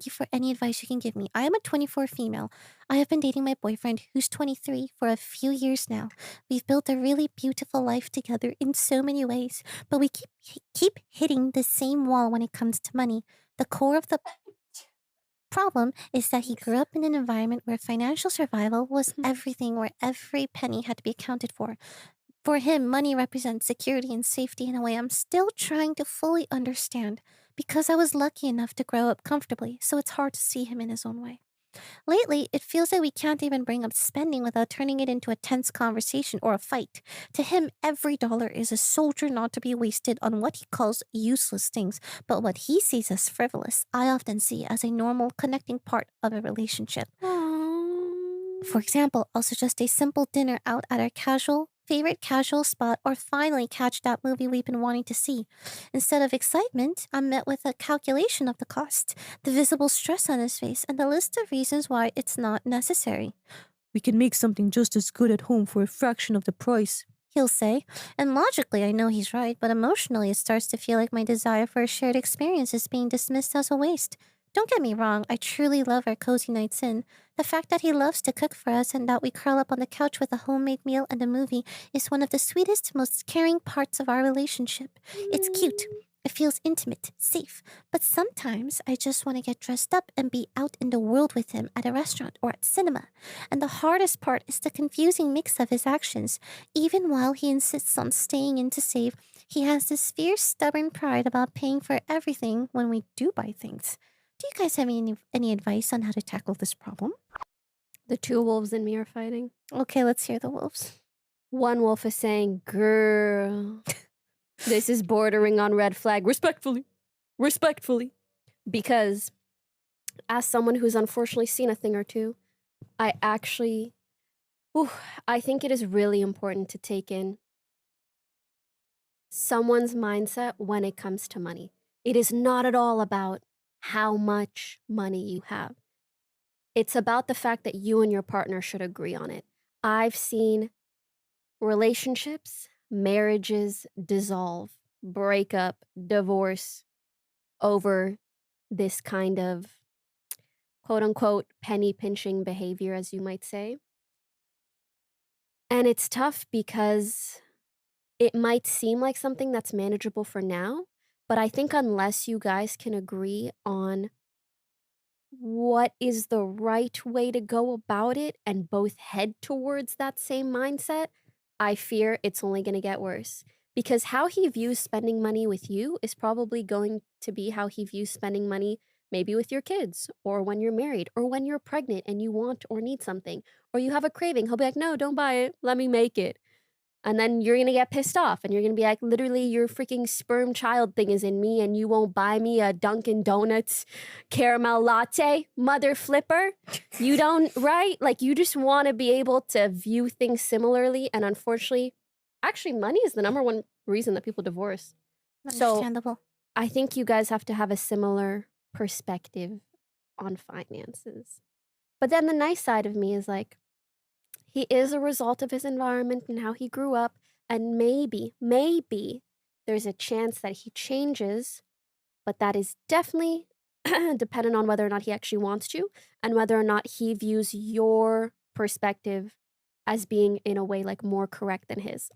thank you for any advice you can give me. I am a 24 female. I have been dating my boyfriend, who's 23, for a few years now. We've built a really beautiful life together in so many ways, but we keep hitting the same wall when it comes to money. The core of the problem is that he grew up in an environment where financial survival was everything, where every penny had to be accounted for. For him, money represents security and safety in a way I'm still trying to fully understand because I was lucky enough to grow up comfortably, so it's hard to see him in his own way. Lately, it feels like we can't even bring up spending without turning it into a tense conversation or a fight. To him, every dollar is a soldier not to be wasted on what he calls useless things, but what he sees as frivolous, I often see as a normal connecting part of a relationship. For Aww. example, I'll suggest a simple dinner out at our favorite casual spot or finally catch that movie we've been wanting to see. Instead of excitement, I'm met with a calculation of the cost, the visible stress on his face, and the list of reasons why it's not necessary. We can make something just as good at home for a fraction of the price, he'll say. And logically, I know he's right, but emotionally, it starts to feel like my desire for a shared experience is being dismissed as a waste. Don't get me wrong, I truly love our cozy nights in. The fact that he loves to cook for us and that we curl up on the couch with a homemade meal and a movie is one of the sweetest, most caring parts of our relationship. It's cute. It feels intimate, safe, but sometimes I just want to get dressed up and be out in the world with him at a restaurant or at cinema. And the hardest part is the confusing mix of his actions. Even while he insists on staying in to save, he has this fierce, stubborn pride about paying for everything when we do buy things. Do you guys have any advice on how to tackle this problem? The two wolves in me are fighting. Okay, let's hear the wolves. One wolf is saying, girl, this is bordering on red flag. Respectfully. Respectfully. Because as someone who's unfortunately seen a thing or two, I actually, whew, I think it is really important to take in someone's mindset when it comes to money. It is not at all about how much money you have. It's about the fact that you and your partner should agree on it. I've seen relationships, marriages dissolve, break up, divorce over this kind of quote unquote penny pinching behavior, as you might say. And it's tough because it might seem like something that's manageable for now, but I think unless you guys can agree on what is the right way to go about it and both head towards that same mindset, I fear it's only going to get worse. Because how he views spending money with you is probably going to be how he views spending money maybe with your kids, or when you're married, or when you're pregnant and you want or need something, or you have a craving. He'll be like, no, don't buy it. Let me make it. And then you're gonna get pissed off and you're gonna be like, literally, your freaking sperm child thing is in me and you won't buy me a Dunkin' Donuts caramel latte, mother flipper. You don't, right? Like, you just wanna be able to view things similarly. And unfortunately, actually, money is the number one reason that people divorce. So Understandable. I think you guys have to have a similar perspective on finances. But then the nice side of me is like, he is a result of his environment and how he grew up, and maybe there's a chance that he changes, but that is definitely dependent on whether or not he actually wants to and whether or not he views your perspective as being in a way like more correct than his.